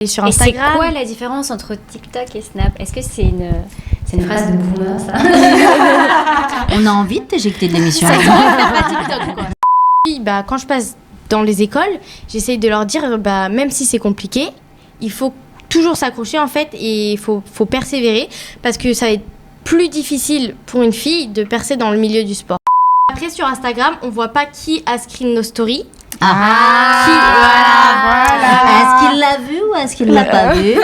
Et sur Instagram. Et c'est quoi la différence entre TikTok et Snap? Est-ce que c'est une phrase de boomer, ça? On a envie de t'éjecter de l'émission. Ça pas TikTok, quoi. Oui, quand je passe dans les écoles, j'essaye de leur dire, même si c'est compliqué, il faut toujours s'accrocher en fait et il faut persévérer parce que ça va être plus difficile pour une fille de percer dans le milieu du sport. Après, sur Instagram, on voit pas qui a screen nos stories. Voilà. Est-ce qu'il l'a vu ou est-ce qu'il l'a pas vu?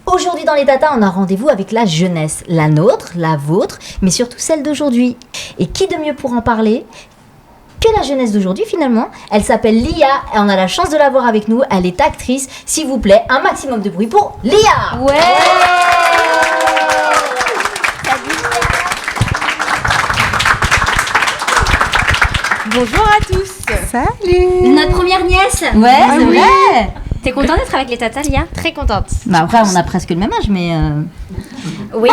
Aujourd'hui dans les Tatas, on a rendez-vous avec la jeunesse, la nôtre, la vôtre, mais surtout celle d'aujourd'hui. Et qui de mieux pour en parler que la jeunesse d'aujourd'hui finalement? Elle s'appelle Lia et on a la chance de la voir avec nous. Elle est actrice. S'il vous plaît, un maximum de bruit pour Lia. Ouais. Bonjour à tous. Salut. Notre première nièce. Ouais, c'est vrai. T'es contente d'être avec les tatas, Lia? Très contente. Après, on a presque le même âge, mais... Oui.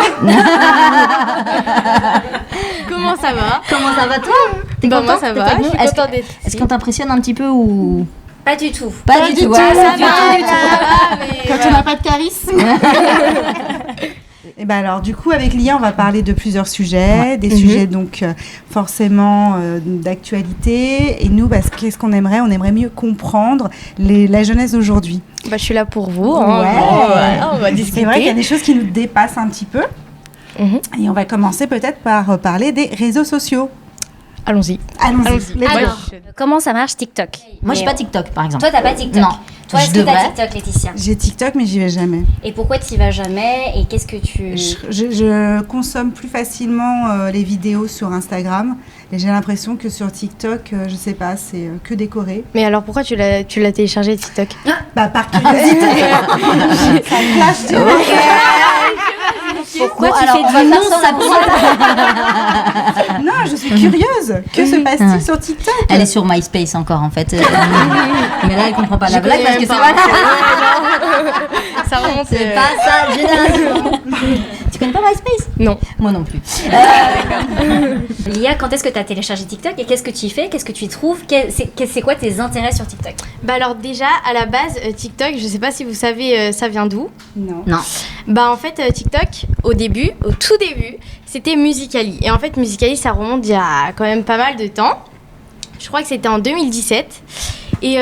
Comment ça va? Comment ça va toi? T'es Moi contente ça d'être va, avec je nous? suis contente d'être ici. Est-ce qu'on t'impressionne un petit peu ou... Pas du tout. Pas du tout. Ça Voilà, va, mais Quand on n'a pas de charisme. Et alors du coup avec Lia on va parler de plusieurs sujets, des sujets donc forcément d'actualité et nous qu'est-ce qu'on aimerait? On aimerait mieux comprendre la jeunesse d'aujourd'hui. je suis là pour vous. Ouais. On va discuter. C'est vrai qu'il y a des choses qui nous dépassent un petit peu et on va commencer peut-être par parler des réseaux sociaux. Allons-y. Allons-y. Alors, comment ça marche TikTok? Moi, je suis pas TikTok, par exemple. Toi, t'as pas TikTok? Non. Toi, est-ce Je que t'as devrais. TikTok, Laetitia? J'ai TikTok mais j'y vais jamais. Et pourquoi t'y vas jamais? Et qu'est-ce que tu... Je consomme plus facilement les vidéos sur Instagram et j'ai l'impression que sur TikTok, je sais pas, c'est que décoré. Mais alors pourquoi tu l'as téléchargé TikTok? Par curiosité. Ça clash du Pourquoi Bon, tu alors, fais on va du faire non sans la Non, je suis curieuse. Que se passe-t-il sur TikTok? Elle est sur MySpace encore, en fait. Mais là, elle comprend pas la blague parce que c'est pas. pas... Ça remonte. C'est pas ça, génération. Tu connais pas MySpace? Non. Moi non plus. Lia, quand est-ce que tu as téléchargé TikTok et qu'est-ce que tu y fais? Qu'est-ce que tu y trouves? C'est quoi tes intérêts sur TikTok? Alors déjà, à la base, TikTok, je sais pas si vous savez, ça vient d'où? Non. En fait, TikTok, au tout début, c'était Musical.ly. Et en fait, Musical.ly, ça remonte il y a quand même pas mal de temps. Je crois que c'était en 2017. Et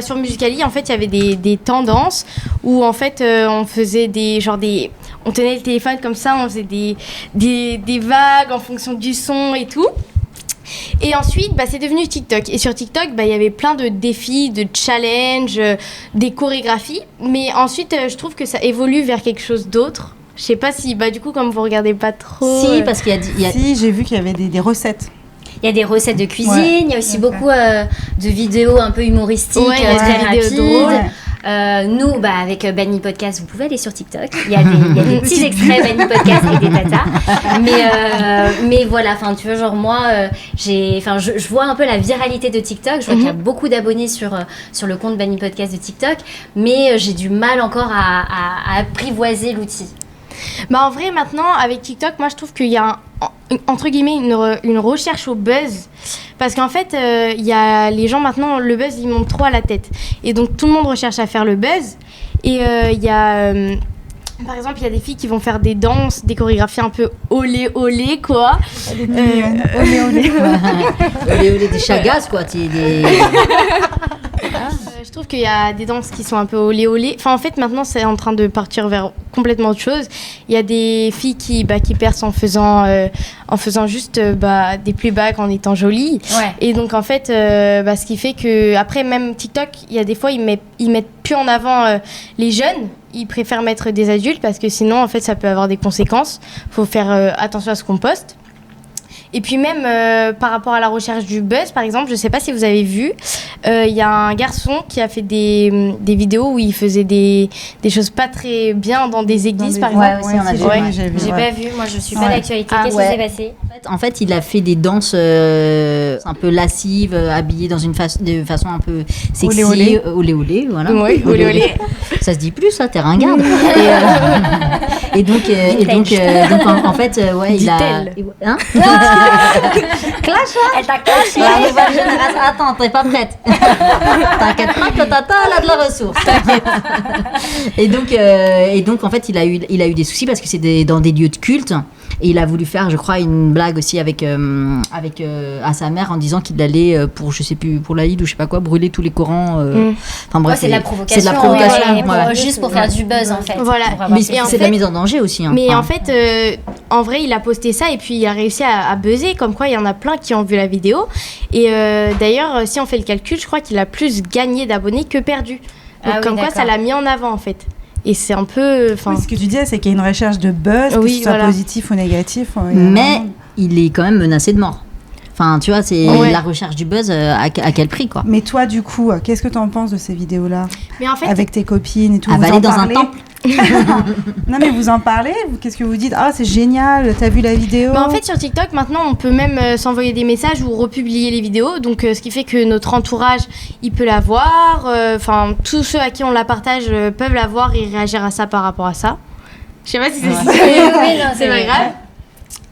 sur Musical.ly, en fait, il y avait des tendances où, en fait, on faisait on tenait le téléphone comme ça, on faisait des vagues en fonction du son et tout. Et ensuite, c'est devenu TikTok. Et sur TikTok, il y avait plein de défis, de challenges, des chorégraphies. Mais ensuite, je trouve que ça évolue vers quelque chose d'autre. Je sais pas si, du coup, comme vous regardez pas trop... Si, parce qu'il y a... Si, j'ai vu qu'il y avait des recettes. Il y a des recettes de cuisine, Ouais. il y a aussi beaucoup de vidéos un peu humoristiques, très des vidéos rapides. drôles. Nous, avec Banny Podcast, vous pouvez aller sur TikTok. Il y a des petits extraits Banny Podcast et des tatas. Mais voilà, tu vois, moi, je vois un peu la viralité de TikTok. Je vois qu'il y a beaucoup d'abonnés sur le compte Banny Podcast de TikTok, mais j'ai du mal encore à apprivoiser l'outil. En vrai, maintenant, avec TikTok, moi, je trouve qu'il y a entre guillemets une recherche au buzz, parce qu'en fait il y a les gens maintenant, le buzz il monte trop à la tête et donc tout le monde recherche à faire le buzz et il y a par exemple il y a des filles qui vont faire des danses, des chorégraphies un peu olé olé quoi. Olé olé. Olé, des chagas, quoi. Je trouve qu'il y a des danses qui sont un peu olé olé. En fait, maintenant, c'est en train de partir vers complètement autre chose. Il y a des filles qui percent en faisant juste des playbacks en étant jolies. Ouais. Et donc, en fait, ce qui fait que après, même TikTok, il y a des fois, ils mettent plus en avant les jeunes. Ils préfèrent mettre des adultes parce que sinon, en fait, ça peut avoir des conséquences. Faut faire attention à ce qu'on poste. Et puis même par rapport à la recherche du buzz, par exemple, je sais pas si vous avez vu, il y a un garçon qui a fait des vidéos où il faisait des choses pas très bien dans des églises, par exemple. Ouais, aussi, on a vu. J'ai pas vu, moi je suis pas d'actualité. Qu'est-ce qui s'est passé? En fait, il a fait des danses un peu lascives, habillé de façon un peu sexy. Olé olé, voilà. Oui, olé olé. Ça se dit plus, ça, t'es ringarde. Et donc, en fait, il a... Dit-elle. Hein? Clash, hein. Elle t'a clashé. La nouvelle génération. Attends, t'es pas prête. T'inquiète pas que Tata, elle a de la ressource. T'inquiète. Et donc, en fait, il a eu des soucis parce que c'est dans des lieux de culte. Et il a voulu faire, je crois, une blague aussi à sa mère en disant qu'il allait pour, je sais plus, pour l'Aïd ou je sais pas quoi, brûler tous les Corans. Enfin bref, c'est de la provocation. C'est de la provocation. Ouais, juste pour faire du buzz en fait. Voilà. Mais c'est de la mise en danger aussi. Hein. Mais en fait, en vrai, il a posté ça et puis il a réussi à buzzer. Comme quoi, il y en a plein qui ont vu la vidéo. Et d'ailleurs, si on fait le calcul, je crois qu'il a plus gagné d'abonnés que perdu. Donc, comme quoi, ça l'a mis en avant en fait. Et c'est un peu... Oui, ce que tu disais, c'est qu'il y a une recherche de buzz, que ce soit positif ou négatif. Mais il est quand même menacé de mort. Enfin, tu vois, c'est la recherche du buzz, à quel prix, quoi. Mais toi, du coup, qu'est-ce que tu en penses de ces vidéos-là? Mais en fait, avec tes copines et tout, avaler dans un temple. Non, mais vous en parlez? Qu'est-ce que vous dites? Ah, c'est génial, t'as vu la vidéo? En fait, sur TikTok, maintenant, on peut même s'envoyer des messages ou republier les vidéos. Donc, ce qui fait que notre entourage, il peut la voir. Enfin, tous ceux à qui on la partage peuvent la voir et réagir à ça par rapport à ça. Je sais pas si c'est pas grave.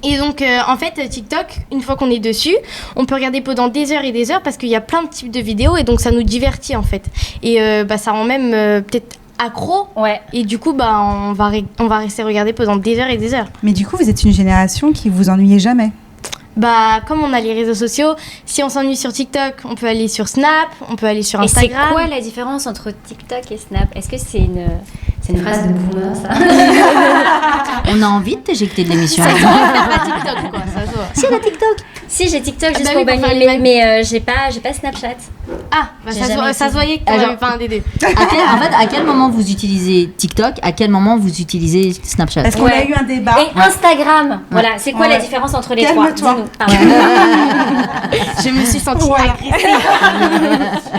Et donc, en fait, TikTok, une fois qu'on est dessus, on peut regarder pendant des heures et des heures parce qu'il y a plein de types de vidéos et donc ça nous divertit, en fait. Et ça rend même peut-être accro. Ouais. Et du coup, on va rester regarder pendant des heures et des heures. Mais du coup, vous êtes une génération qui vous ennuyez jamais. Comme on a les réseaux sociaux, si on s'ennuie sur TikTok, on peut aller sur Snap, on peut aller sur Instagram. Et c'est quoi la différence entre TikTok et Snap? Est-ce que c'est une phrase de boomer, ça? On a envie de t'éjecter de l'émission. Ça se voit que t'as pas TikTok, quoi. Ça se voit. Si, elle a TikTok. Si, j'ai TikTok juste oui, pour bannir, mais j'ai pas Snapchat. Ah, ça se voyait que t'avais pas un des deux. À quel moment vous utilisez TikTok? À quel moment vous utilisez Snapchat? Parce qu'on a eu un débat. Et Instagram. Voilà, c'est quoi la différence entre les trois? Calme-toi. Je me suis sentie agressée.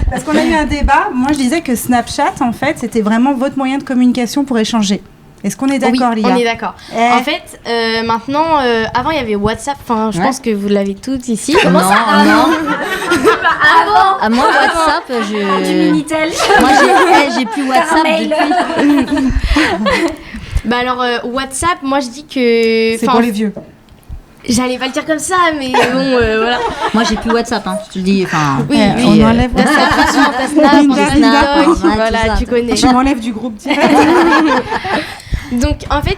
Parce qu'on a eu un débat. Moi, je disais que Snapchat, en fait, c'était vraiment votre moyen de communication pour échanger. Est-ce qu'on est d'accord, oui, Lia? on est d'accord. En fait, maintenant, avant, il y avait WhatsApp. Enfin, je pense que vous l'avez toutes ici. Comment ça? Non. Avant. Moi, WhatsApp, Du Minitel. Moi, j'ai plus WhatsApp depuis. WhatsApp, moi, je dis que... C'est pour les vieux. J'allais pas le dire comme ça, mais bon, voilà. Moi, j'ai plus WhatsApp, hein, je te le dis. Oui, on enlève ta Snap, voilà, tu connais. Tu m'enlèves du groupe direct. Donc en fait,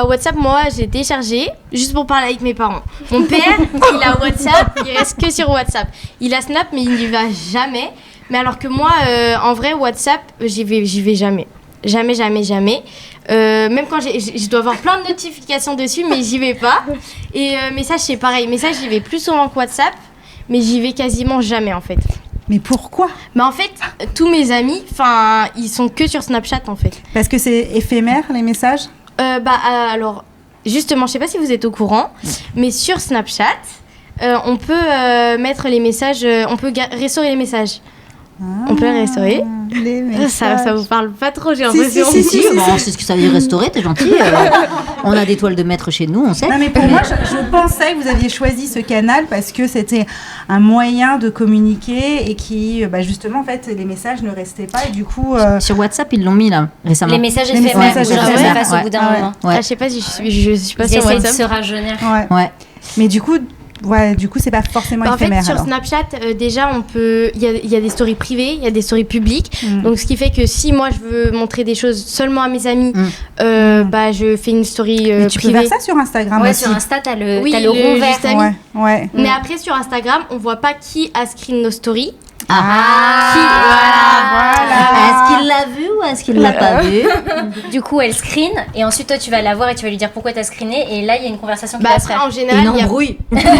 WhatsApp, moi j'ai téléchargé juste pour parler avec mes parents. Mon père, il a WhatsApp, il reste que sur WhatsApp. Il a Snap, mais il n'y va jamais. Mais alors que moi, en vrai, WhatsApp, j'y vais jamais. Jamais. Même quand je dois avoir plein de notifications dessus, mais j'y vais pas. Et message, c'est pareil. Message, j'y vais plus souvent que WhatsApp, mais j'y vais quasiment jamais en fait. Mais pourquoi? En fait, tous mes amis, ils sont que sur Snapchat en fait. Parce que c'est éphémère les messages? Alors, justement, je sais pas si vous êtes au courant, mais sur Snapchat, on peut mettre les messages, on peut restaurer les messages. On peut les restaurer. Ça vous parle pas trop, j'ai l'impression. Si, on sait ce que ça veut dire restaurer, t'es gentil. On a des toiles de maître chez nous, on sait. Non, mais pour moi, je pensais que vous aviez choisi ce canal parce que c'était un moyen de communiquer et qui, justement, en fait, les messages ne restaient pas et du coup... Sur WhatsApp, ils l'ont mis là, récemment. Les messages éphémères, au bout d'un moment. Ouais. Je sais pas si je suis pas sur sur WhatsApp. WhatsApp. Se rajeunir. Ouais. Mais du coup, c'est pas forcément éphémère. En fait, sur Snapchat, déjà, il y a des stories privées, il y a des stories publiques. Donc, ce qui fait que si moi, je veux montrer des choses seulement à mes amis, je fais une story mais tu privée. peux faire ça sur Instagram aussi. Sur Insta, t'as le rond vert. Juste ami. Ouais. Mais après, sur Instagram, on voit pas qui a screen nos stories. Voilà. Est-ce qu'il l'a vu ou est-ce qu'il l'a pas vu? Du coup, elle screen et ensuite toi tu vas la voir et tu vas lui dire pourquoi t'as screené et là il y a une conversation qui va se faire. En général, une embrouille. Pourquoi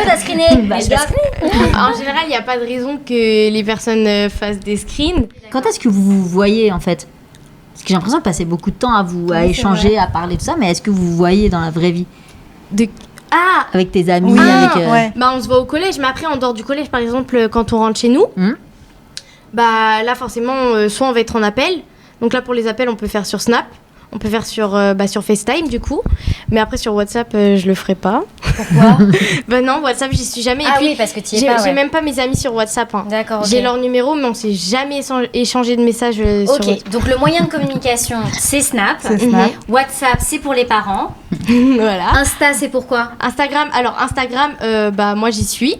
t'as screené? Je dois screener. En général, il n'y a pas de raison que les personnes fassent des screens. Quand est-ce que vous vous voyez en fait? Parce que j'ai l'impression de passer beaucoup de temps à échanger, à parler de ça, mais est-ce que vous vous voyez dans la vraie vie? Avec tes amis, on se voit au collège, mais après en dehors du collège, par exemple, quand on rentre chez nous, là forcément, soit on va être en appel. Donc là pour les appels, on peut faire sur Snap, on peut faire sur FaceTime du coup, mais après sur WhatsApp, je le ferai pas. Pourquoi? Bah non, WhatsApp, j'y suis jamais. Ah Et puis, oui, parce que tu y es j'ai pas, j'ai ouais. même pas mes amis sur WhatsApp. Hein. D'accord, ok. J'ai leur numéro, mais on s'est jamais échangé de messages sur Ok, WhatsApp. donc le moyen de communication, c'est Snap. C'est Snap. WhatsApp, c'est pour les parents. Voilà. Insta, c'est pourquoi? Instagram, alors Instagram, bah moi j'y suis.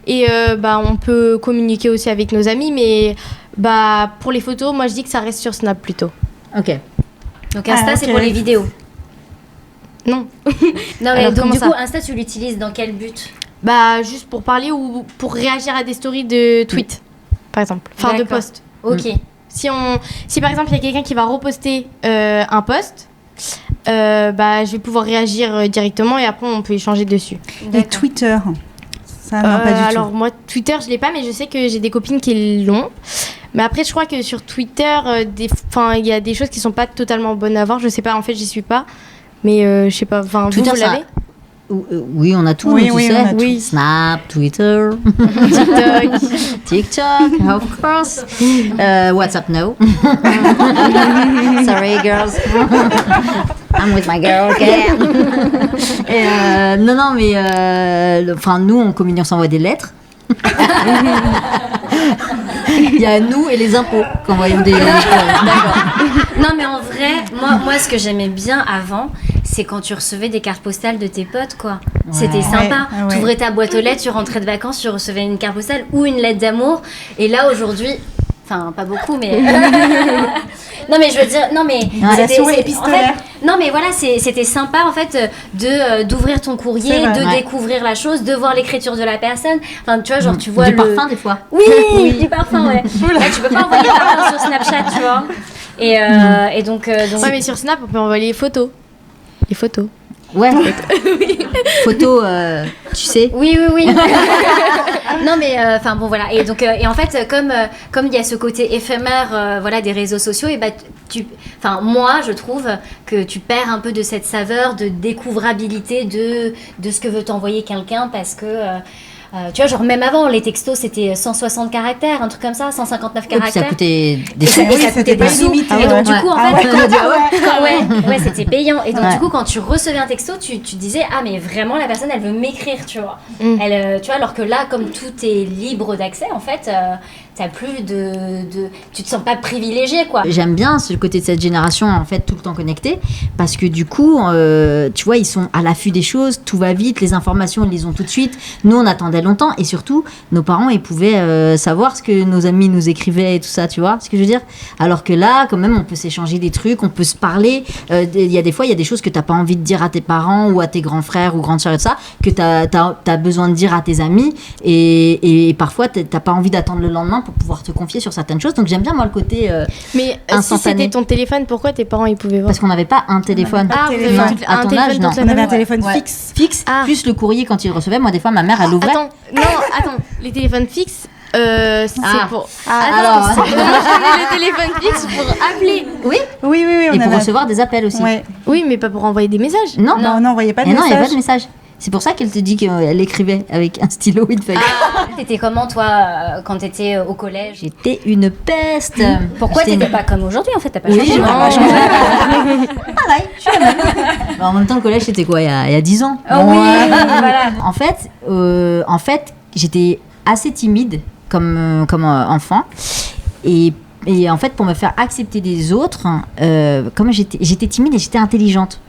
Et bah on peut communiquer aussi avec nos amis, mais bah pour les photos, moi je dis que ça reste sur Snap plutôt. Ok. Donc Insta, Ah, ok. c'est pour les vidéos. Non. Non, mais Alors, donc comment du ça coup, Insta, tu l'utilises dans quel but? Bah juste pour parler ou pour réagir à des stories de tweets, par exemple. Enfin de D'accord. posts. Ok. Si par exemple il y a quelqu'un qui va reposter un post, bah je vais pouvoir réagir directement et après on peut échanger dessus. Et D'accord. Twitter. Ça, non, pas du Alors tout. moi Twitter je l'ai pas, mais je sais que j'ai des copines qui l'ont. Mais après je crois que sur Twitter, il y a des choses qui sont pas totalement bonnes à voir. Je sais pas, en fait j'y suis pas, mais je sais pas. Enfin vous Twitter, ça- l'avez? Oui, on a tout, Oui, nous, oui, tu on sais. a tout. Oui. Snap, Twitter, TikTok. TikTok, of course. WhatsApp, no. Sorry, girls. I'm with my girl, okay? Et, non, mais enfin, nous, on s'envoie des lettres. Il y a nous et les impôts qu'envoyons des. Non, mais en vrai, moi, ce que j'aimais bien avant, c'est quand tu recevais des cartes postales de tes potes, quoi. C'était sympa. Ouais, ouais. Tu ouvrais ta boîte aux lettres, tu rentrais de vacances, tu recevais une carte postale ou une lettre d'amour. Et là, aujourd'hui, enfin, pas beaucoup, mais. Non, mais je veux dire, non, mais. La souris en épistolaire. fait, non, mais voilà, c'était sympa, en fait, d'ouvrir ton courrier, C'est vrai. de Ouais. découvrir la chose, de voir l'écriture de la personne. Enfin, tu vois, genre, tu vois Du le. parfum, des fois. Oui, du parfum, ouais. Là, tu peux pas envoyer le parfum sur Snapchat, tu vois. Et donc. Ouais, mais sur Snap on peut envoyer les photos. Les photos. Ouais. Photo, tu sais. Oui. Non, mais enfin bon, voilà. Et donc, et en fait, comme il y a ce côté éphémère, voilà, des réseaux sociaux, et bah, enfin, moi, je trouve que tu perds un peu de cette saveur de découvrabilité de ce que veut t'envoyer quelqu'un parce que. Tu vois, genre même avant, les textos c'était 160 caractères, un truc comme ça, 159 Et puis ça caractères. coûtait des Et sous. ça c'était coûtait pas des sous. limité, Et donc, ouais. du coup, en Ah fait, ouais. ouais, c'était payant. Et donc, Ouais. du coup, quand tu recevais un texto, tu disais, ah, mais vraiment, la personne, elle veut m'écrire, tu vois. Elle, tu vois, alors que là, comme tout est libre d'accès, en fait, t'as plus tu te sens pas privilégié, quoi. J'aime bien ce côté de cette génération, en fait, tout le temps connectée, parce que du coup, tu vois, ils sont à l'affût des choses, tout va vite, les informations, ils les ont tout de suite. Nous, on attendait longtemps, et surtout, nos parents, ils pouvaient savoir ce que nos amis nous écrivaient et tout ça, tu vois ce que je veux dire? Alors que là, quand même, on peut s'échanger des trucs, on peut se parler. Il y a des fois, il y a des choses que t'as pas envie de dire à tes parents ou à tes grands frères ou grandes sœurs et tout ça, que t'as besoin de dire à tes amis, et parfois, t'as pas envie d'attendre le lendemain pour pouvoir te confier sur certaines choses. Donc j'aime bien moi le côté Mais si instantané. c'était ton téléphone, pourquoi tes parents ils pouvaient voir? Parce qu'on n'avait pas un téléphone. Ah, vous avez Non, à un ton téléphone âge, dans non. sa On avait un famille. téléphone Ouais. fixe. Fixe, Ah. plus le courrier quand il recevait. Moi des fois ma mère elle ouvrait. Attends, les téléphones fixes, c'est Ah. pour. alors. Moi, je connais le téléphone fixe pour appeler. Oui. Oui, Et on pour avait. recevoir des appels aussi. Ouais. Oui, mais pas pour envoyer des messages. Non. Non, on n'envoyait pas de Et non, il n'y a pas message. de message. C'est pour ça qu'elle te dit qu'elle écrivait avec un stylo une feuille. T'étais comment, toi, quand t'étais au collège? J'étais une peste. Pourquoi J'étais t'étais une- pas comme aujourd'hui, en fait? T'as pas Oui, changé? j'ai Non. pas changé. Pareil, je suis la même. Bah, en même temps, le collège, c'était quoi, il y a 10 ans. Oh oui, voilà. En fait, j'étais assez timide comme enfant. Et en fait, pour me faire accepter des autres, comme j'étais timide et j'étais intelligente.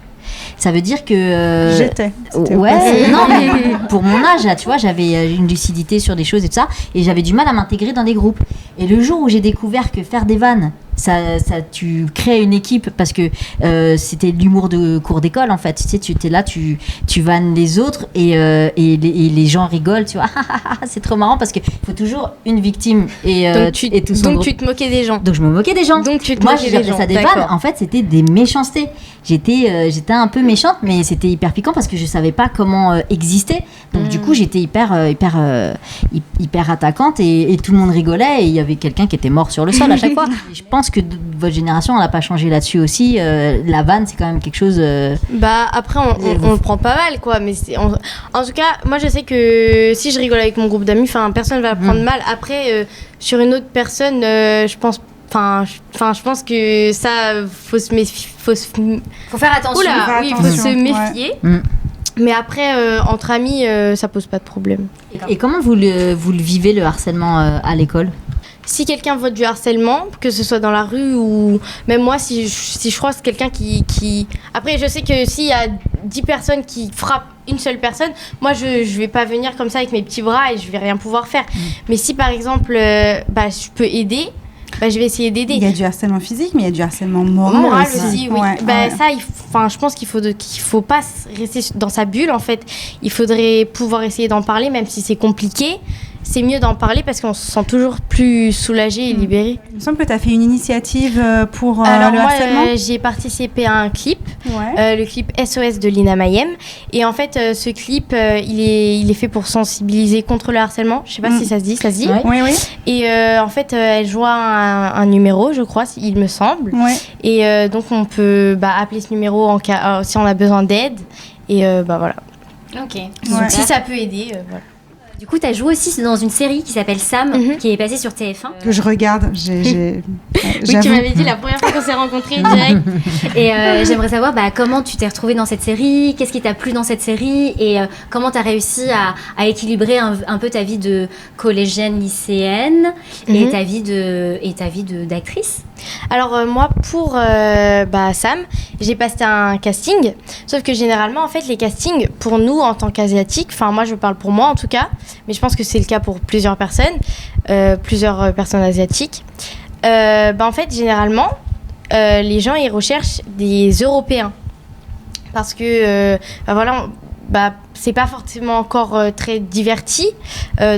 Ça veut dire que... J'étais. C'était au Ouais, passé. non, mais pour mon âge, là, tu vois, j'avais une lucidité sur des choses et tout ça, et j'avais du mal à m'intégrer dans des groupes. Et le jour où j'ai découvert que faire des vannes, tu crées une équipe, parce que c'était l'humour de cours d'école, en fait. Tu sais, tu es là, tu vannes les autres, et les gens rigolent, tu vois. C'est trop marrant, parce qu'il faut toujours une victime, et tout son donc groupe. tu te moquais des gens. Donc je me moquais des gens. Donc tu te Moi moquais des j'appelais gens. ça des D'accord. vannes. En fait c'était des méchancetés. J'étais un peu méchante, mais c'était hyper piquant parce que je savais pas comment exister. Donc du coup j'étais hyper attaquante, et tout le monde rigolait, et il y avait quelqu'un qui était mort sur le sol à chaque fois. Et je pense que votre génération elle a pas changé là-dessus aussi. La vanne c'est quand même quelque chose. Bah après on le prend pas mal quoi, mais en tout cas moi je sais que si je rigole avec mon groupe d'amis, enfin personne va prendre mal. Après sur une autre personne, je pense que ça faut se méfier. Faut faire attention. Oula, Faire oui, il faut attention, se méfier. Mm. Mais après, entre amis, ça pose pas de problème. Et comment vous le vivez, le harcèlement à l'école ? Si quelqu'un voit du harcèlement, que ce soit dans la rue ou même moi, si je croise quelqu'un qui... Après, je sais que s'il y a 10 personnes qui frappent une seule personne, moi, je vais pas venir comme ça avec mes petits bras et je vais rien pouvoir faire. Mais si, par exemple, je peux aider, je vais essayer d'aider. Il y a du harcèlement physique, mais il y a du harcèlement moral aussi, oui. Ouais, Ça, je pense qu'il faut pas rester dans sa bulle, en fait. Il faudrait pouvoir essayer d'en parler, même si c'est compliqué. C'est mieux d'en parler parce qu'on se sent toujours plus soulagé et libéré. Il me semble que tu as fait une initiative pour Alors le moi, harcèlement. j'ai participé à un clip, Ouais. le clip SOS de Lina Mayem. Et en fait, ce clip, il est fait pour sensibiliser contre le harcèlement. Je sais pas si ça se dit, Ouais. Oui, oui. Et en fait, elle joue un numéro, je crois, il me semble. Ouais. Et donc, on peut appeler ce numéro en cas, si on a besoin d'aide. Et voilà. Ok. Ouais. Si ça peut aider, voilà. Du coup, tu as joué aussi dans une série qui s'appelle Sam, qui est passée sur TF1. Que je regarde. Oui, tu J'avoue. m'avais dit la première fois qu'on s'est rencontrés direct. Et j'aimerais savoir comment tu t'es retrouvée dans cette série, qu'est-ce qui t'a plu dans cette série et comment tu as réussi à équilibrer un peu ta vie de collégienne, lycéenne et ta vie d'actrice. Alors moi, pour Sam, j'ai passé un casting. Sauf que généralement, en fait, les castings, pour nous, en tant qu'Asiatiques, enfin moi, je parle pour moi en tout cas, mais je pense que c'est le cas pour plusieurs personnes asiatiques. En fait, généralement, les gens, ils recherchent des Européens. Parce que, c'est pas forcément encore très diverti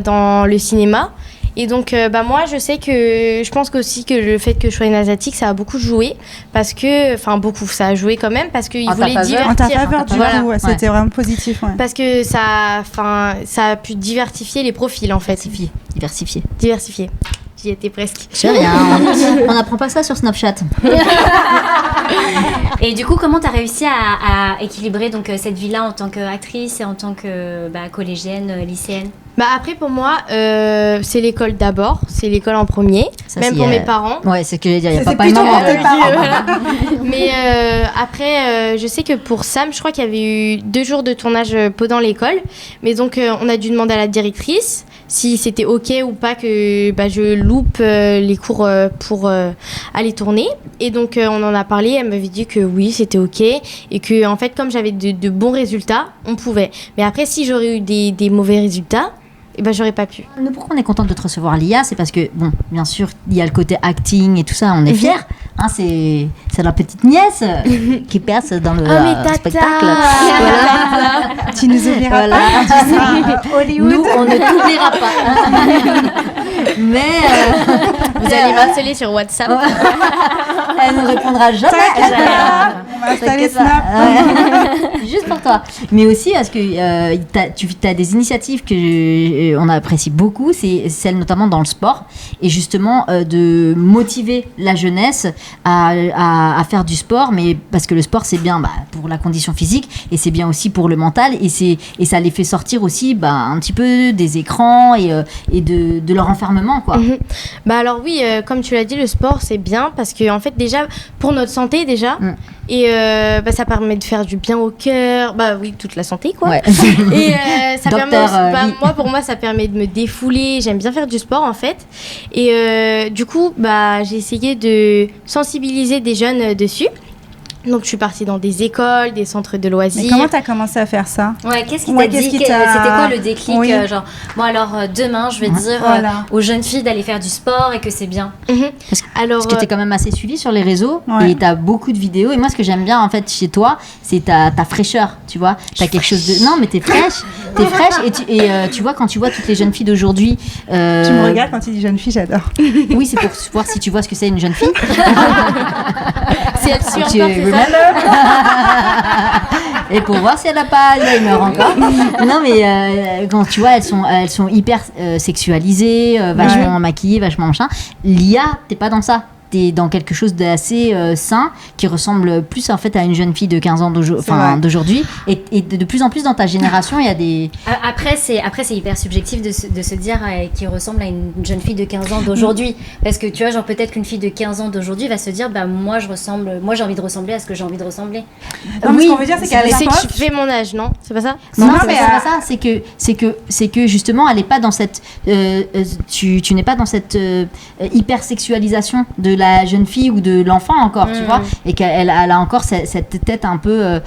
dans le cinéma. Et donc, moi, je pense aussi que le fait que je sois une asiatique, ça a beaucoup joué. Parce que, ça a joué quand même, parce qu'ils voulaient divertir. En ta faveur, du Voilà. coup, c'était vraiment positif. Ouais. Parce que ça a pu diversifier les profils, en fait. Diversifier. J'y étais presque. Je sais rien, on n'apprend pas ça sur Snapchat. Et du coup, comment tu as réussi à équilibrer donc, cette vie-là en tant qu'actrice et en tant que collégienne, lycéenne? Après, pour moi, c'est l'école d'abord. C'est l'école en premier. Ça, même pour mes parents. Ouais, c'est ce que j'allais dire. Il y a Ça, papa c'est et maman. plutôt Voilà. Mais après, je sais que pour Sam, je crois qu'il y avait eu 2 jours de tournage pendant l'école. Mais donc, on a dû demander à la directrice si c'était OK ou pas que je loupe les cours pour aller tourner. Et donc, on en a parlé. Elle m'avait dit que oui, c'était OK. Et que, en fait, comme j'avais de bons résultats, on pouvait. Mais après, si j'aurais eu des mauvais résultats, j'aurais pas pu. Nous, pourquoi on est contente de te recevoir, Lia, c'est parce que, bon, bien sûr, il y a le côté acting et tout ça, on est fiers. Hein, c'est la petite nièce qui perce dans le spectacle. Voilà. Tu nous oublieras pas quand tu seras à Hollywood. Nous, on ne t'oubliera pas. Mais Vous allez m'harceler sur WhatsApp. elle ne répondra jamais. On va installer T'inquiète pas. Snap. Juste pour toi. Mais aussi parce que tu as des initiatives que on apprécie beaucoup, c'est celle notamment dans le sport et justement de motiver la jeunesse à faire du sport, mais parce que le sport c'est bien pour la condition physique et c'est bien aussi pour le mental et ça les fait sortir aussi un petit peu des écrans et de leur enfermement quoi. Alors oui, comme tu l'as dit, le sport c'est bien parce que en fait déjà pour notre santé déjà et ça permet de faire du bien au cœur, oui, toute la santé quoi. Ouais. Et ça permet aussi, pour moi ça permet de me défouler, j'aime bien faire du sport en fait. Et du coup, j'ai essayé de sensibiliser des jeunes dessus. Donc je suis partie dans des écoles, des centres de loisirs. Mais comment tu as commencé à faire ça? Ouais, qu'est-ce qui t'a dit? C'était quoi le déclic? Genre, moi alors demain je vais dire aux jeunes filles d'aller faire du sport et que c'est bien. Parce que tu es quand même assez suivie sur les réseaux et tu as beaucoup de vidéos. Et moi ce que j'aime bien en fait chez toi, c'est ta fraîcheur, tu vois. Tu as quelque chose de... Non mais t'es fraîche. T'es fraîche et tu vois quand tu vois toutes les jeunes filles d'aujourd'hui... Tu me regardes quand tu dis jeune fille, j'adore. Oui, c'est pour voir si tu vois ce que c'est une jeune fille. Si elle suit encore, c'est ça. Et pour voir si elle n'a pas Alzheimer encore. Non mais quand tu vois elles sont hyper sexualisées, vachement maquillées, vachement machin. Lia, t'es pas dans ça. t'es dans quelque chose d'assez sain, qui ressemble plus en fait à une jeune fille de 15 ans d'aujourd'hui. Et de plus en plus dans ta génération, il y a des... Après, c'est hyper subjectif de se dire qu'il ressemble à une jeune fille de 15 ans d'aujourd'hui. Parce que tu vois, genre peut-être qu'une fille de 15 ans d'aujourd'hui va se dire, bah moi j'ai envie de ressembler à ce que j'ai envie de ressembler. Non, mais ce qu'on veut dire, c'est qu'à C'est l'époque... que tu fais mon âge, non? C'est pas ça? Non, Non, c'est mais pas ça. C'est que justement, elle est pas dans cette. Tu n'es pas dans cette hypersexualisation de la jeune fille ou de l'enfant encore, tu vois, et qu'elle a encore cette tête un peu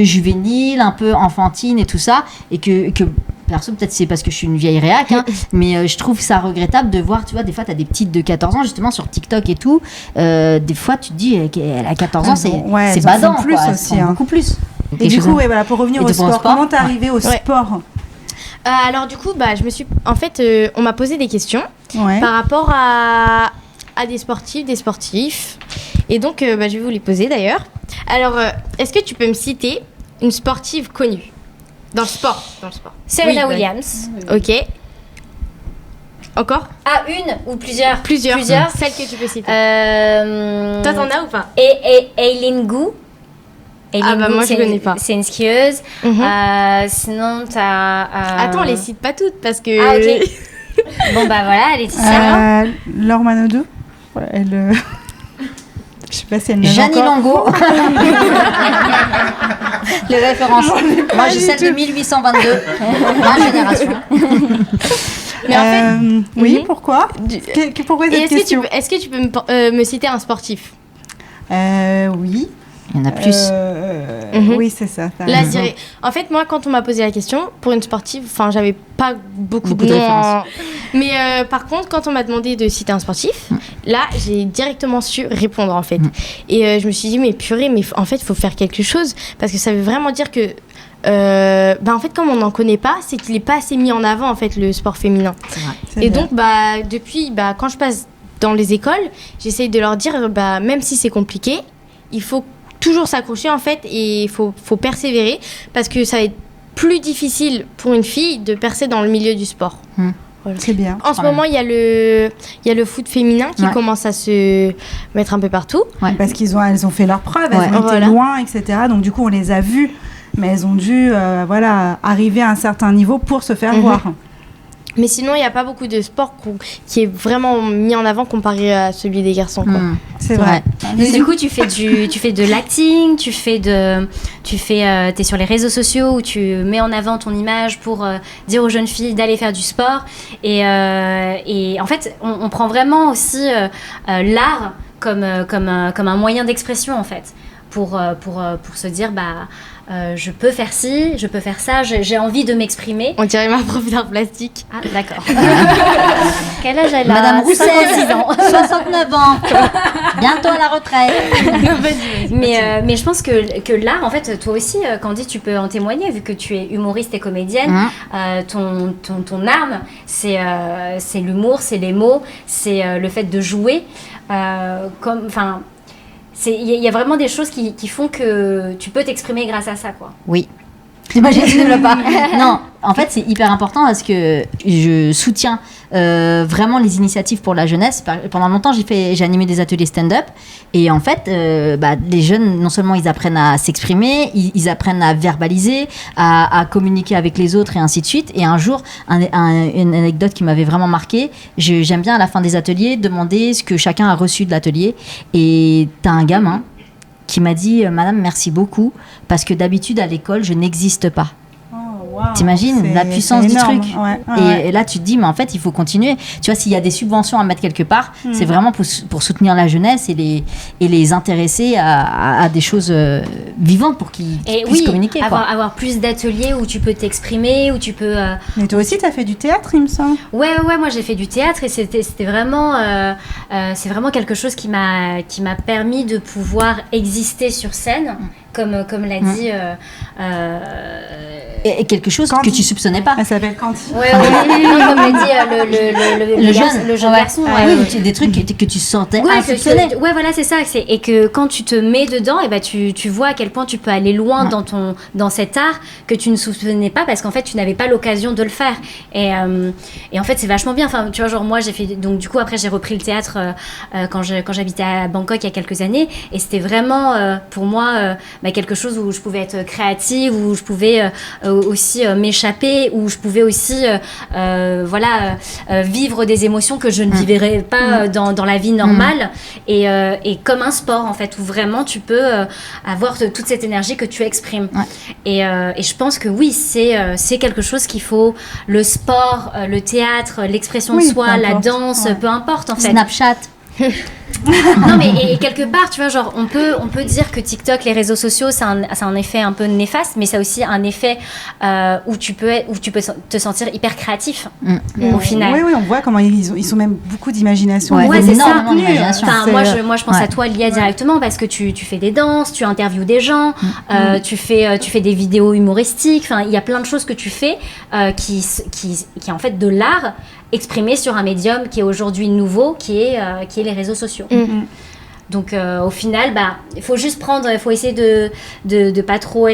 juvénile, un peu enfantine et tout ça, et que perso, peut-être c'est parce que je suis une vieille réac, hein, mais je trouve ça regrettable de voir, tu vois, des fois, tu as des petites de 14 ans, justement, sur TikTok et tout. Des fois, tu te dis qu'elle a 14 ans, c'est badant, plus quoi. aussi, hein. Beaucoup plus. Et du coup, voilà, pour revenir au sport, comment t'es arrivée au sport? Alors du coup, je me suis... En fait, on m'a posé des questions Ouais. par rapport à des sportifs. Et donc, je vais vous les poser d'ailleurs. Alors, est-ce que tu peux me citer une sportive connue dans le sport? Serena Williams. Ok. Encore? Ah, une ou plusieurs? Plusieurs. Celles que tu peux citer. Toi, t'en as ou pas? Et Eileen Gu. Moi, je connais pas. C'est une skieuse. Mhm. Sinon, t'as... Attends, on les cite pas toutes parce que... Ah, ok. Bon, bah voilà, Laetitia. Laure Manodou. Elle... Je sais pas si elle nage Jeannie encore. Longo. Les références. Moi, j'ai celle de 1822. Ma génération. Mais en fait... Oui, pourquoi? Pourquoi Et cette question? est-ce que tu peux me citer un sportif? Oui. Il y en a plus. Oui, c'est ça. Là, je dirais... En fait, moi, quand on m'a posé la question, pour une sportive, j'avais pas beaucoup de noms références. Mais par contre, quand on m'a demandé de citer un sportif, là, j'ai directement su répondre, en fait. Et je me suis dit, mais purée, mais en fait, il faut faire quelque chose. Parce que ça veut vraiment dire que... en fait, comme on n'en connaît pas, c'est qu'il n'est pas assez mis en avant, en fait, le sport féminin. C'est vrai. Et donc, depuis, quand je passe dans les écoles, j'essaye de leur dire, même si c'est compliqué, il faut toujours s'accrocher en fait et il faut persévérer parce que ça va être plus difficile pour une fille de percer dans le milieu du sport. Voilà. C'est bien. En ce moment, il y a le foot féminin qui commence à se mettre un peu partout. Ouais. Parce elles ont fait leurs preuves, elles ont été loin, etc. Donc du coup, on les a vues, mais elles ont dû arriver à un certain niveau pour se faire voir. Mais sinon, il n'y a pas beaucoup de sport qui est vraiment mis en avant comparé à celui des garçons. Quoi. C'est vrai. Mais du coup, tu fais de l'acting, t'es sur les réseaux sociaux où tu mets en avant ton image pour dire aux jeunes filles d'aller faire du sport. Et en fait, on prend vraiment aussi l'art comme un moyen d'expression en fait, pour se dire je peux faire ci, je peux faire ça, j'ai envie de m'exprimer. On dirait ma prof d'art plastique. Ah, d'accord. Quel âge elle a? Madame Roussel, 69 ans. Bientôt à la retraite. Mais je pense que là, en fait, toi aussi, Candy, tu peux en témoigner, vu que tu es humoriste et comédienne. Ton arme, c'est l'humour, c'est les mots, c'est le fait de jouer. Il y a vraiment des choses qui font que tu peux t'exprimer grâce à ça, quoi. Oui. T'imagines pas. Non, en fait, c'est hyper important parce que je soutiens vraiment les initiatives pour la jeunesse. Pendant longtemps, j'ai animé des ateliers stand-up. Et en fait, les jeunes, non seulement ils apprennent à s'exprimer, ils apprennent à verbaliser, à communiquer avec les autres et ainsi de suite. Et un jour, une anecdote qui m'avait vraiment marquée, j'aime bien à la fin des ateliers demander ce que chacun a reçu de l'atelier. Et t'as un gamin qui m'a dit « Madame, merci beaucoup, parce que d'habitude, à l'école, je n'existe pas. » T'imagines la puissance du truc. Et là, tu te dis, mais en fait, il faut continuer. Tu vois, s'il y a des subventions à mettre quelque part, c'est vraiment pour soutenir la jeunesse et les intéresser à des choses vivantes pour qu'ils puissent communiquer. Avoir plus d'ateliers où tu peux t'exprimer, où tu peux... Mais toi aussi, tu as fait du théâtre, il me semble. Ouais, moi j'ai fait du théâtre et c'était vraiment... c'est vraiment quelque chose qui m'a permis de pouvoir exister sur scène, comme l'a dit Et quelque chose Candy. que tu soupçonnais pas. Elle s'appelle Candy. Ouais, non, comme l'a dit le jeune garçon. Oui, des trucs que tu sentais insoupçonnés. Ouais, voilà, c'est ça. Et que quand tu te mets dedans, et ben tu vois à quel point tu peux aller loin dans cet art que tu ne soupçonnais pas parce qu'en fait, tu n'avais pas l'occasion de le faire. Et en fait, c'est vachement bien. Enfin, tu vois, genre moi, j'ai fait. Donc, du coup, après, j'ai repris le théâtre quand j'habitais à Bangkok il y a quelques années. Et c'était vraiment, pour moi, quelque chose où je pouvais être créative, où je pouvais aussi m'échapper, où je pouvais aussi vivre des émotions que je ne vivrais pas dans la vie normale. Et comme un sport, en fait, où vraiment tu peux avoir toute cette énergie que tu exprimes. Et je pense que oui, c'est quelque chose qu'il faut, le sport, le théâtre, l'expression de soi, la danse, peu importe en fait. Snapchat. Non mais et quelque part tu vois genre on peut dire que TikTok, les réseaux sociaux, ça a un effet un peu néfaste, mais ça a aussi un effet où tu peux te sentir hyper créatif au final. Oui, on voit comment ils sont même beaucoup d'imagination. Ouais, c'est ça. Enfin, moi je pense à toi, Lia, directement parce que tu fais des danses, tu interviews des gens, tu fais des vidéos humoristiques. Enfin, il y a plein de choses que tu fais qui est en fait de l'art exprimé sur un médium qui est aujourd'hui nouveau, qui est les réseaux sociaux. Donc au final, il faut juste faut essayer de pas trop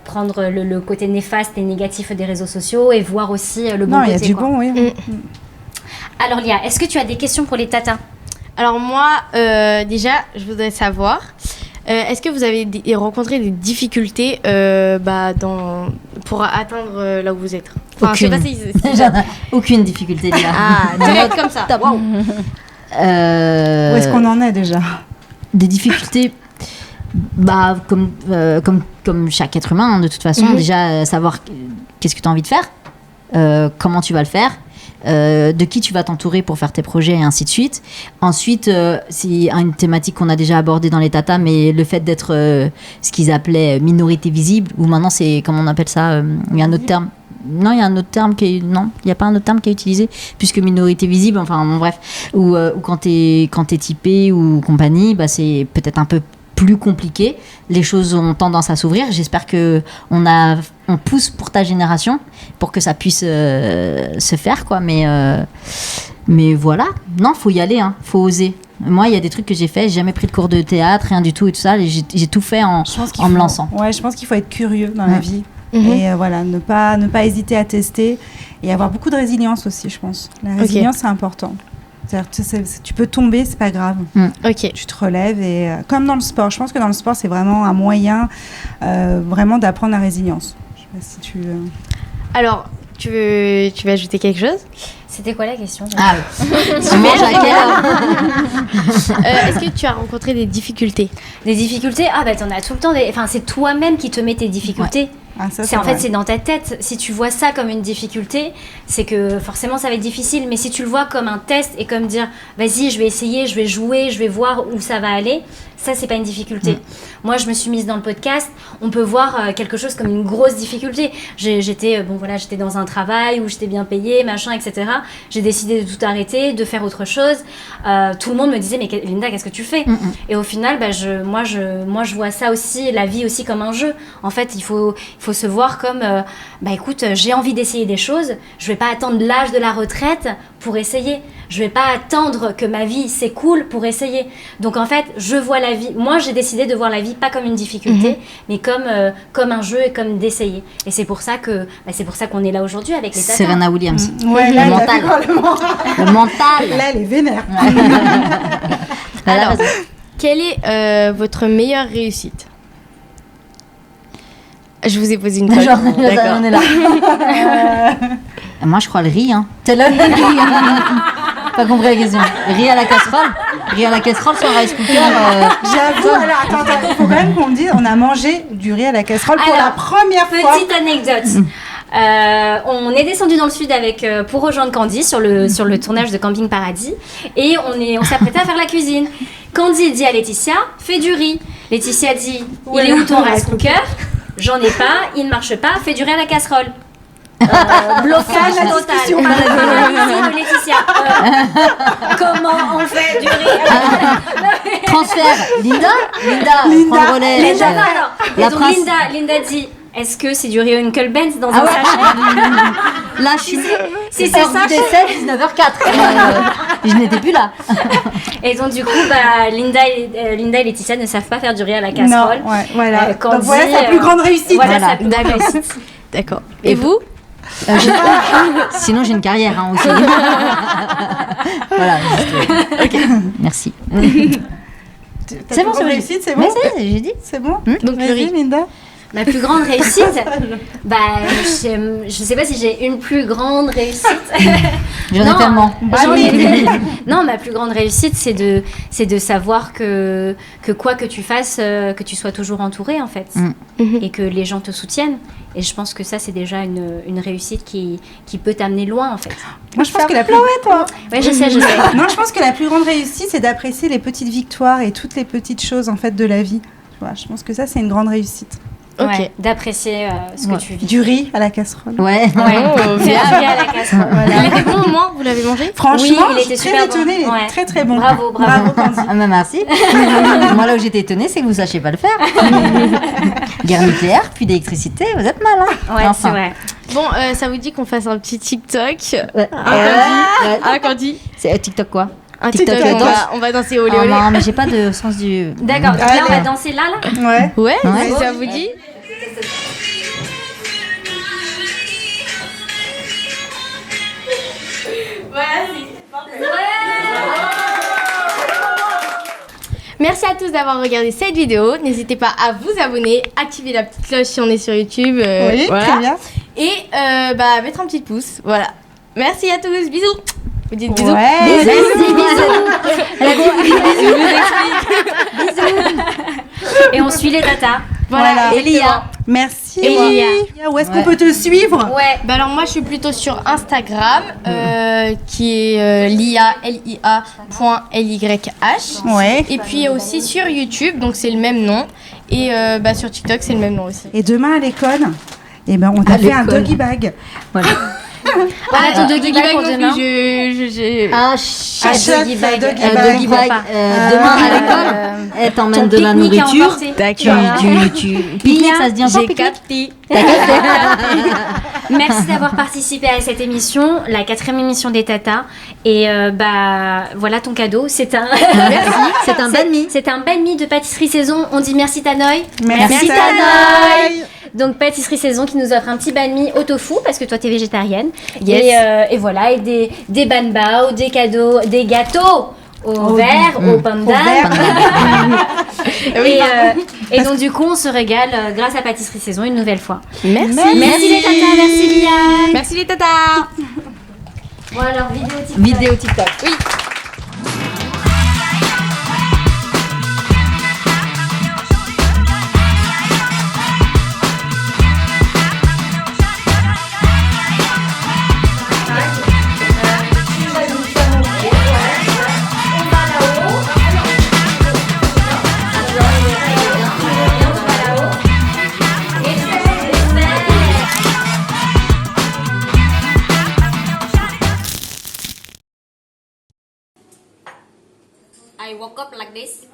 prendre le côté néfaste et négatif des réseaux sociaux et voir aussi le bon côté. Non, il y a du bon, oui. Alors Lia, est-ce que tu as des questions pour les tatas? Alors moi, déjà, je voudrais savoir, est-ce que vous avez rencontré des difficultés pour atteindre là où vous êtes? Enfin, Aucune. je sais pas si Aucune difficulté, Lia. Ah, direct comme ça. Waouh. Où est-ce qu'on en est déjà? Des difficultés, comme chaque être humain, de toute façon, déjà savoir qu'est-ce que tu as envie de faire, comment tu vas le faire, de qui tu vas t'entourer pour faire tes projets et ainsi de suite. Ensuite, c'est une thématique qu'on a déjà abordée dans les tatas, mais le fait d'être ce qu'ils appelaient minorité visible, ou maintenant c'est, comment on appelle ça, il y a un autre terme. Non, il y a un autre terme il n'y a pas un autre terme qui est utilisé, puisque minorité visible, enfin bon, bref, ou quand t'es typé ou compagnie, c'est peut-être un peu plus compliqué. Les choses ont tendance à s'ouvrir. J'espère que on pousse pour ta génération pour que ça puisse se faire, quoi. Mais voilà, non, faut y aller, faut oser. Moi, il y a des trucs que j'ai fait, j'ai jamais pris de cours de théâtre, rien du tout et tout ça. J'ai tout fait en me lançant. Ouais, je pense qu'il faut être curieux dans la vie. Et voilà, ne pas hésiter à tester et avoir beaucoup de résilience aussi, je pense. La résilience, c'est important. C'est-à-dire, tu peux tomber, c'est pas grave. Ok. Tu te relèves et comme dans le sport, je pense que dans le sport, c'est vraiment un moyen vraiment d'apprendre la résilience. Je sais pas si tu. Alors, tu veux ajouter quelque chose? C'était quoi la question? Ah, tu manges à quelle heure? Est-ce que tu as rencontré des difficultés? Des difficultés? T'en as tout le temps. Enfin, c'est toi-même qui te mets tes difficultés. Ouais. Ah, ça, c'est dans ta tête. Si tu vois ça comme une difficulté, c'est que forcément ça va être difficile. Mais si tu le vois comme un test et comme dire vas-y, je vais essayer, je vais jouer, je vais voir où ça va aller, ça c'est pas une difficulté. Moi je me suis mise dans le podcast, on peut voir quelque chose comme une grosse difficulté. J'étais dans un travail où j'étais bien payée, machin, etc. J'ai décidé de tout arrêter, de faire autre chose. Tout le monde me disait mais Linda, qu'est-ce que tu fais? Et au final, moi je vois ça aussi, la vie aussi comme un jeu. En fait, il faut se voir comme écoute, j'ai envie d'essayer des choses, je vais pas attendre l'âge de la retraite pour essayer, je vais pas attendre que ma vie s'écoule pour essayer. Donc en fait, je vois la vie, moi j'ai décidé de voir la vie pas comme une difficulté, mais comme un jeu et comme d'essayer. Et c'est pour ça qu'on est là aujourd'hui avec les tatas. Serena Williams. Ouais, là, le mental. Le mental. Là, elle est vénère. Alors, quelle est votre meilleure réussite? Je vous ai posé une question. D'accord. On est là. Moi, je crois le riz. T'es là, le riz. Pas compris la question. Riz à la casserole. Riz à la casserole sur rice cooker. J'avoue, alors attends, il faut quand même qu'on me dise, on a mangé du riz à la casserole pour la première fois. Petite anecdote. On est descendu dans le sud pour rejoindre Candy sur le tournage de Camping Paradis et on s'apprêtait à faire la cuisine. Candy dit à Laetitia, fais du riz. Laetitia dit, il est où ton rice cooker? J'en ai pas, il ne marche pas, fais du riz à la casserole. Blocage total. De Laetitia. Comment on fait du riz? Transfert. Linda, prends le relais. Linda dit, est-ce que c'est du riz Uncle Ben's dans Ah un ouais. sachet? Là, je suis Si c'est heure ça, du décès, 19h04. Je n'étais plus là. Et donc du coup, Linda et Laetitia ne savent pas faire du riz à la casserole. Non, ouais, voilà. Candy, Donc voilà sa plus grande réussite. Voilà, Voilà. sa plus grande réussite. D'accord. Et vous? Sinon, j'ai une carrière aussi. Voilà. Ok. Merci. C'est bon, réussite, c'est bon. Mais ça, j'ai dit. C'est bon. Donc, le Vas-y, riz. Linda. Ma plus grande réussite, je sais pas si j'ai une plus grande réussite. J'en ai tellement. J'en ai- Non, ma plus grande réussite, c'est de savoir que quoi que tu fasses, que tu sois toujours entouré en fait, et que les gens te soutiennent. Et je pense que ça, c'est déjà une réussite qui peut t'amener loin en fait. Moi, je pense que la plus... toi. Ouais, je sais. Non, je pense que la plus grande réussite, c'est d'apprécier les petites victoires et toutes les petites choses en fait de la vie. Tu vois, je pense que ça, c'est une grande réussite. Ok. Ouais, d'apprécier ce que tu vis. Du riz à la casserole. Ouais. Ouais, Oh, faire bien. du riz à la casserole. Il était bon au moins, vous l'avez mangé? Franchement, Oui, il je était suis super très étonnée, bon. il est Ouais. très très bon. Bravo. Candy. Ah, bah, merci. Moi, là où j'étais étonnée, c'est que vous ne sachiez pas le faire. Guerre nucléaire, puis d'électricité, vous êtes mal. Hein. Ouais, Enfin. c'est vrai. Bon, ça vous dit qu'on fasse un petit TikTok? Ouais. Ah, Candy? C'est TikTok quoi? Un TikTok, TikTok, danse. on va danser olé Oh olé. non, mais j'ai pas de sens du. D'accord, donc là on va danser là. Ouais. Ouais, Ouais. si ça vous dit? Merci à tous d'avoir regardé cette vidéo. N'hésitez pas à vous abonner, activer la petite cloche si on est sur YouTube. Oui, voilà. très bien. Et mettre un petit pouce. Voilà. Merci à tous. Bisous. Vous dites bisous. Ouais. Et on suit les datas. Voilà. Et Lia. Merci. Et Lia. Où est-ce qu'on Ouais. peut te suivre? Ouais. Bah alors moi je suis plutôt sur Instagram qui est lia.lyh. Ouais. Et puis aussi sur YouTube, donc c'est le même nom. Et sur TikTok c'est le même nom aussi. Et demain à l'école, on t'a À fait un l'école. doggy bag. Voilà. On a ton doggy bag pour demain. Ah, Doggy bag. Doggy Doggy bag. bag. Demain à l'école, elle t'emmène de la pique-nique à nourriture. emporter. Pique-nique, ça se dit encore J'ai pique-nique? capté. Merci d'avoir participé à cette émission, la 4e émission des tatas. Et voilà ton cadeau. C'est un. Merci, c'est un banh mi. C'est un banh mi de pâtisserie saison. On dit merci Tanoï. Merci, Tanoï. Donc pâtisserie saison qui nous offre un petit banh mi au tofu parce que toi t'es végétarienne. Yes. Et voilà, et des banbao, des cadeaux, des gâteaux au verre, au panda. Et donc du coup on se régale grâce à pâtisserie saison une nouvelle fois. Merci. Merci les tatas, merci Lia. Merci les tatas. Bon alors vidéo TikTok. Vidéo TikTok. Oui. I woke up like this.